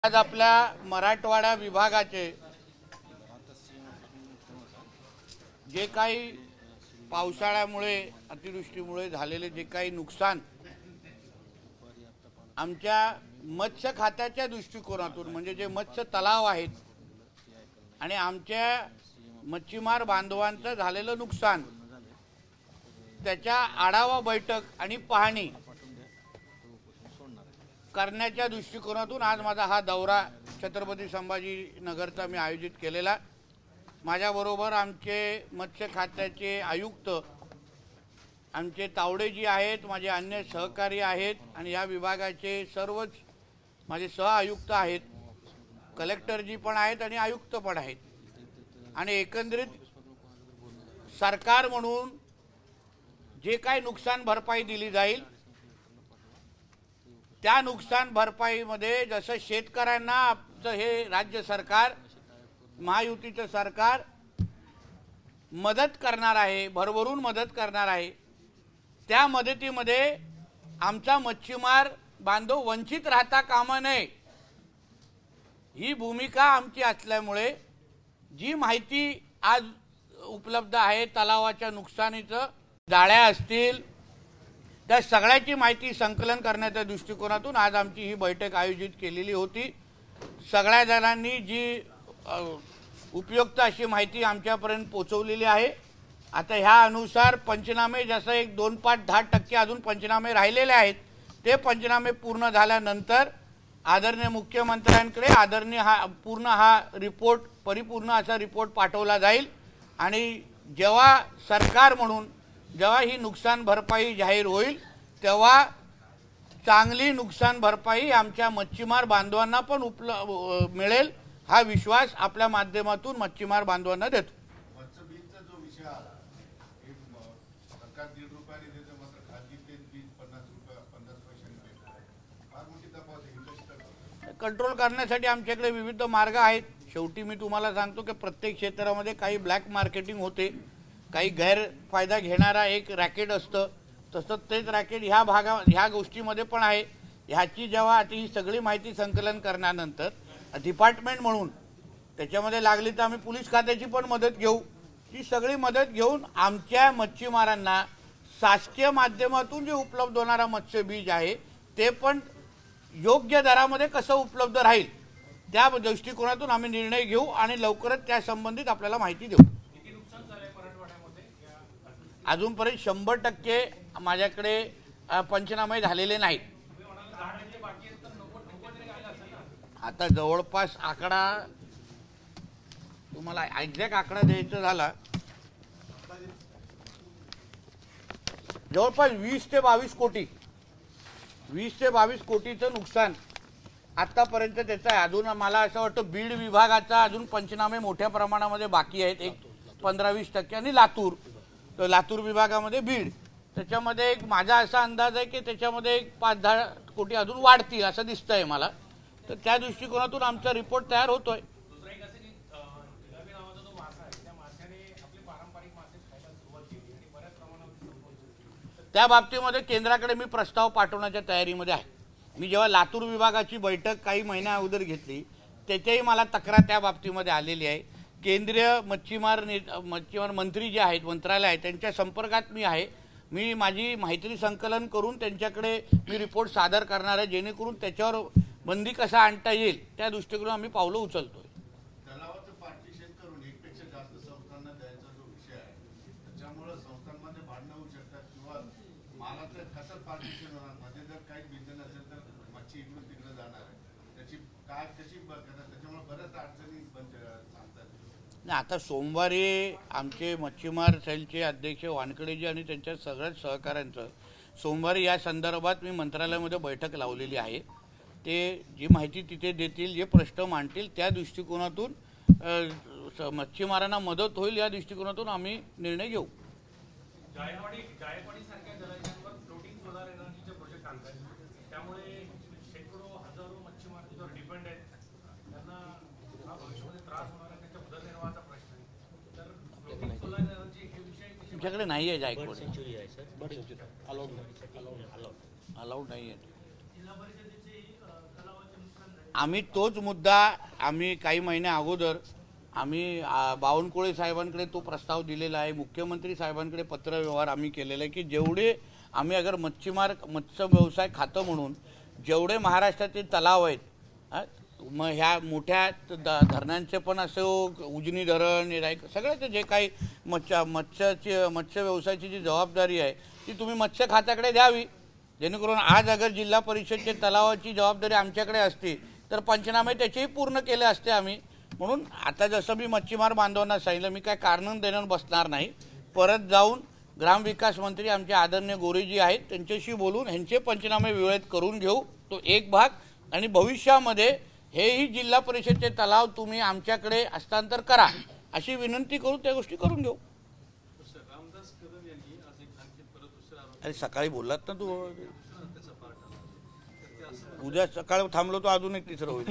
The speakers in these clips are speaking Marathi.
आज आपल्या मराठवाडा विभागाचे जे काही पावसाळ्यामुळे अतिवृष्टीमुळे झालेले जे काही नुकसान आमच्या मत्स्य खात्याच्या दृष्टिकोनातून म्हणजे जे मत्स्य तलाव आहेत आणि आमच्या मच्छीमार बांधवांचं झालेलं नुकसान त्याच्या आढावा बैठक आणि पाहणी करण्याच्या दृष्टिकोनातून आज माझा हा दौरा छत्रपती संभाजीनगरचा मी आयोजित केलेला। माझ्याबरोबर आमचे मत्स्य खात्याचे आयुक्त आमचे तावडे जी आहेत, माझे अन्य सहकारी आहेत आणि या विभागाचे सर्वच माझे सह आयुक्त आहेत, कलेक्टर जी पण आहेत आणि आयुक्त पण आहेत आणि एकंदरीत सरकार म्हणून जे काही नुकसान भरपाई दिली जाईल त्या नुकसान भरपाईमध्ये जसं शेतकऱ्यांना आमचं हे राज्य सरकार महायुतीचं सरकार मदत करणार आहे, भरभरून मदत करणार आहे, त्या मदतीमध्ये आमचा मच्छीमार बांधव वंचित राहता कामा नये ही भूमिका आमची असल्यामुळे जी माहिती आज उपलब्ध आहे तलावाच्या नुकसानीचं जाळ्या असतील त्या सगळ्याची माहिती संकलन करण्याच्या दृष्टिकोनातून आज आमची ही बैठक आयोजित केलेली होती। सगळ्या जणांनी जी उपयुक्त अशी माहिती आमच्यापर्यंत पोहोचवलेली आहे। आता ह्या अनुसार पंचनामे जसं एक 2.10% अजून पंचनामे राहिलेले आहेत, ते पंचनामे पूर्ण झाल्यानंतर आदरणीय मुख्यमंत्र्यांकडे पूर्ण हा रिपोर्ट परिपूर्ण असा रिपोर्ट पाठवला जाईल आणि जेव्हा सरकार म्हणून जेव्हा ही नुकसान भरपाई जाहीर होईल तेव्हा चांगली नुकसान भरपाई आमच्या मच्छीमार बांधवांना पण मिळेल हा विश्वास आपल्या माध्यमातून मच्छीमार बांधवांना देतो। मत्स्यबीजचा जो विषय आला सरकार ₹1.5 देते मात्र खाजगी तेल बीज ₹50 देते, फार मोठी तफावत आहे। कंट्रोल करण्यासाठी आमच्याकडे विविध मार्ग आहेत। शेवटी मी तुम्हाला सांगतो की प्रत्येक क्षेत्रामध्ये काही ब्लॅक मार्केटिंग होते, काही गैरफायदा घेणारा एक रॅकेट असतं, तसंच तेच रॅकेट ह्या गोष्टीमध्ये पण आहे। ह्याची जेव्हा आता ही सगळी माहिती संकलन करण्यानंतर डिपार्टमेंट म्हणून त्याच्यामध्ये लागली तर आम्ही पोलीस खात्याची पण मदत घेऊ, ही सगळी मदत घेऊन आमच्या मच्छीमारांना शासकीय माध्यमातून जे उपलब्ध होणारा मत्स्य बीज आहे ते पण योग्य दरामध्ये कसं उपलब्ध राहील त्या दृष्टिकोनातून आम्ही निर्णय घेऊ आणि लवकरच त्या संबंधित आपल्याला माहिती देऊ। अजूनपर्यंत 100% माझ्याकडे पंचनामे झालेले नाहीत। आता जवळपास आकडा तुम्हाला एक्झॅक्ट आकडा द्यायचा झाला जवळपास 20 ते 22 कोटीचं नुकसान आतापर्यंत त्याचं आहे। अजून मला असं वाटतं बीड विभागाचा अजून पंचनामे मोठ्या प्रमाणामध्ये बाकी आहेत, एक 15-20% आणि लातूर विभागामध्ये बीड, त्याच्यामध्ये एक माझा असा अंदाज आहे की त्याच्यामध्ये एक 5-10 कोटी अजून वाढतील असं दिसतंय मला। तर त्या दृष्टिकोनातून आमचा रिपोर्ट तयार होतोय। त्या बाबतीमध्ये केंद्राकडे मी प्रस्ताव पाठवण्याच्या तयारीमध्ये आहे। मी जेव्हा लातूर विभागाची बैठक काही महिन्या अगोदर घेतली त्याच्याही मला तक्रार त्या बाबतीमध्ये आलेली आहे। केंद्रीय मच्छीमार मंत्री जे आहेत, मंत्रालय आहे, त्यांच्या संपर्कात मी आहे। मी माझी माहिती संकलन करून त्यांच्याकडे मी रिपोर्ट सादर करणार आहे जेणेकरून त्याच्यावर बंदी कसा आणता येईल त्या दृष्टिकोनातून आम्ही पावलं उचलतोय। तलावाचं पार्टिशन करून एकपेक्षा जास्त संस्थांना द्यायचा जो विषय आहे त्याच्यामुळे संस्थांमध्ये भांडणं होऊ शकतात किंवा मालाचं कसं पार्टिशन होणार, मध्ये जर काही भिन्न असेल तर मच्छी इकडून तिकडे जाणार आहे, त्याची काय कशी करणार, त्याच्यामुळे बऱ्याच अडचणी सांगतात। नाही, आता सोमवारी आमचे मच्छीमार सेलचे अध्यक्ष वानखेडेजी आणि त्यांच्या सगळ्याच सहकाऱ्यांचं सोमवारी या संदर्भात मी मंत्रालयामध्ये बैठक लावलेली आहे। ते जी माहिती तिथे देतील, जे प्रश्न मांडतील त्या दृष्टिकोनातून मच्छीमारांना मदत होईल या दृष्टिकोनातून आम्ही निर्णय घेऊ। जायकवाडी सारख्या जलाशयांवर फ्लोटिंग सोलार एनर्जीचे प्रोजेक्ट आणतात, त्यामुळे शेकडो हजारो मच्छीमार त्याच्यावर डिपेंड आहेत, त्यांना भविष्यामध्ये त्रास होणार आहे, त्यांच्या उदरनिर्वाहाचा प्रश्न आहे। तर फ्लोटिंग सोलार एनर्जी हे विषय तुमच्याकडे नाही आहे जायकवाडी, अलाउड नाही आहे। आम्ही तोच मुद्दा आम्ही काही महिन्या अगोदर आम्ही बावनकुळे साहेबांकडे तो प्रस्ताव दिलेला आहे, मुख्यमंत्री साहेबांकडे पत्रव्यवहार आम्ही केलेला आहे की जेवढे आम्ही अगर मत्स्य व्यवसाय खातं म्हणून जेवढे महाराष्ट्रातील तलाव आहेत, मग ह्या मोठ्या धरणांचे पण असो, उजनी धरण, सगळ्याचे जे काही मत्स्य व्यवसायाची जी जबाबदारी आहे ती तुम्ही मत्स्य खात्याकडे द्यावी, जेणेकरून आज अगर जिल्हा परिषदचे तलावाची जबाबदारी आमच्याकडे असती तर पंचनामे त्याचेही पूर्ण केले असते आम्ही. म्हणून आता जसं मी मच्छीमार बांधवांना सांगितलं, मी काय कारण देणं बसणार नाही, परत जाऊन ग्रामविकास मंत्री आमचे आदरणीय गोरेजी आहेत त्यांच्याशी बोलून ह्यांचे पंचनामे वेळेत करून घेऊ, तो एक भाग. आणि भविष्यामध्ये हेही जिल्हा परिषदचे तलाव तुम्ही आमच्याकडे हस्तांतर करा अशी विनंती करून त्या गोष्टी करून घेऊ. अरे सकाळी बोललात ना तू, उद्या सकाळी थांबलो तो अजून एक तिसरं होईल.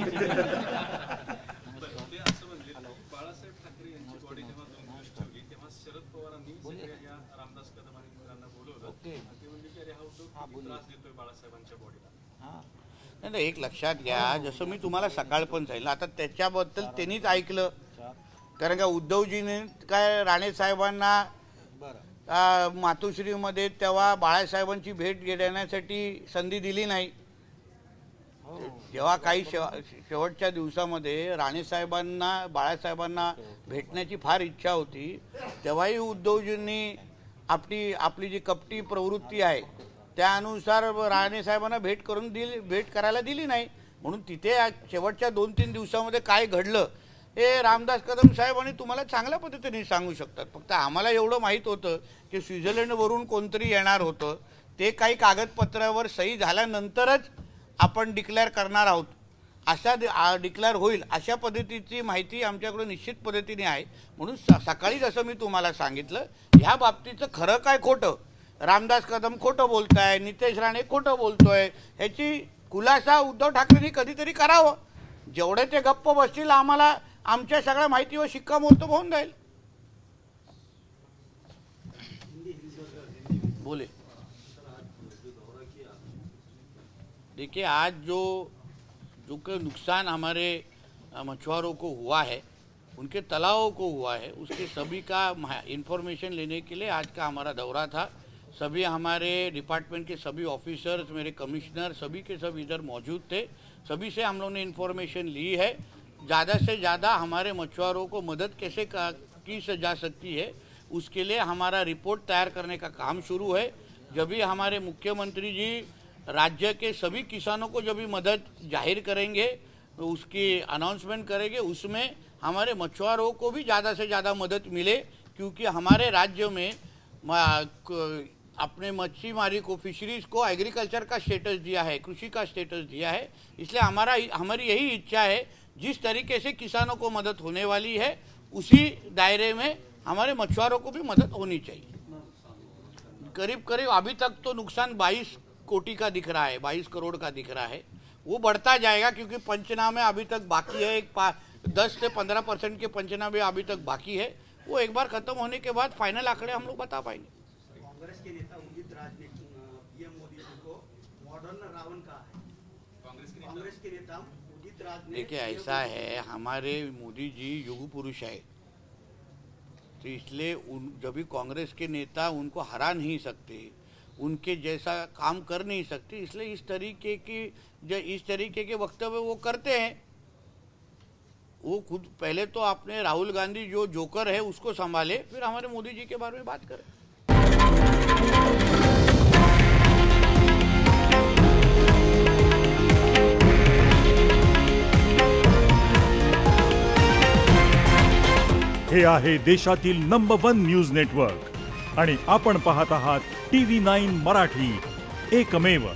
बाळासाहेब ठाकरे यांची बॉडी जेव्हा दोन ठेवली तेव्हा शरद पवारांनी या रामदास कदम आणि मित्रांना बोलवलं, ते म्हणजे की अरे हा उद्धव त्रास देतोय बाळासाहेबांच्या बॉडीला. नाही, एक लक्षात घ्या, जसं मी तुम्हाला सकाळ पण सांगितलं, आता त्याच्याबद्दल त्यांनीच ऐकलं, कारण का उद्धवजीने काय राणे साहेबांना मातोश्रीमध्ये तेव्हा बाळासाहेबांची भेट घेण्यासाठी संधी दिली नाही. जेव्हा काही शेवटच्या दिवसामध्ये राणेसाहेबांना बाळासाहेबांना भेटण्याची फार इच्छा होती, तेव्हाही उद्धवजींनी आपली जी कपटी प्रवृत्ती आहे त्यानुसार राणेसाहेबांना भेट करायला दिली नाही. म्हणून तिथे शेवटच्या 2-3 दिवसामध्ये काय घडलं हे रामदास कदम साहेबांनी तुम्हाला चांगल्या पद्धतीने सांगू शकतात. फक्त आम्हाला एवढं माहीत होतं की स्वित्झर्लंडवरून कोणतरी येणार होतं, ते काही कागदपत्रावर सही झाल्यानंतरच आपण डिक्लेअर करणार आहोत, अशा डिक्लेअर होईल अशा पद्धतीची माहिती आमच्याकडे निश्चित पद्धतीने आहे. म्हणून सकाळी जसं मी तुम्हाला सांगितलं, ह्या बाबतीचं खरं काय खोटं, रामदास कदम खोटं बोलताय, नितेश राणे खोटं बोलतोय, ह्याची खुलासा उद्धव ठाकरेंनी कधीतरी करावं. जेवढे ते गप्प बसतील आम्हाला आमच्या सगळ्या माहितीवर शिक्कामोर्तब होऊन जाईल. बोले, देखिए आज जो नुकसान हमारे मछुआरों को हुआ है, उनके तालाबों को हुआ है, उसके सभी का इंफॉर्मेशन लेने के लिए आज का हमारा दौरा था. सभी हमारे डिपार्टमेंट के सभी ऑफिसर्स, मेरे कमिश्नर, सभी के सब इधर मौजूद थे. सभी से हम लोगों ने इन्फॉर्मेशन ली है. ज़्यादा से ज़्यादा हमारे मछुआरों को मदद कैसे की जा सकती है उसके लिए हमारा रिपोर्ट तैयार करने का काम शुरू है. जब भी हमारे मुख्यमंत्री जी राज्य के सभी किसानों को जब भी मदद जाहिर करेंगे, तो उसकी अनाउंसमेंट करेंगे, उसमें हमारे मछुआरों को भी ज़्यादा से ज़्यादा मदद मिले. क्योंकि हमारे राज्य में अपने मच्छीमारी को, फिशरीज को एग्रीकल्चर का स्टेटस दिया है, कृषि का स्टेटस दिया है. इसलिए हमारी यही इच्छा है, जिस तरीके से किसानों को मदद होने वाली है उसी दायरे में हमारे मछुआरों को भी मदद होनी चाहिए. करीब अभी तक तो नुकसान 22 कोटी का दिख रहा है, 22 करोड़ का दिख रहा है. वो बढ़ता जाएगा क्योंकि पंचनामे अभी तक बाकी है. 10 से 15% के पंचनामे अभी तक बाकी है. वो एक बार खत्म होने के बाद फाइनल आंकड़े हम लोग बता पाएंगे. कांग्रेस के नेता उदित राज ने पीएम मोदी जी को मॉडर्न रावण कहा है. कांग्रेस के नेता उदित राज ने, देखिए ऐसा है, हमारे मोदी जी युग पुरुष है, तो इसलिए जब भी कांग्रेस के नेता उनको हरा नहीं सकते, उनके जैसा काम कर नहीं सकते, इसलिए इस तरीके के वक्तव्य वो करते हैं. वो खुद पहले तो आपने राहुल गांधी जो जोकर है उसको संभाले, फिर हमारे मोदी जी के बारे में बात करें. हे आहे देशातील नंबर 1 न्यूज नेटवर्क आणि आपण पाहत आहात TV9 मराठी, एकमेव.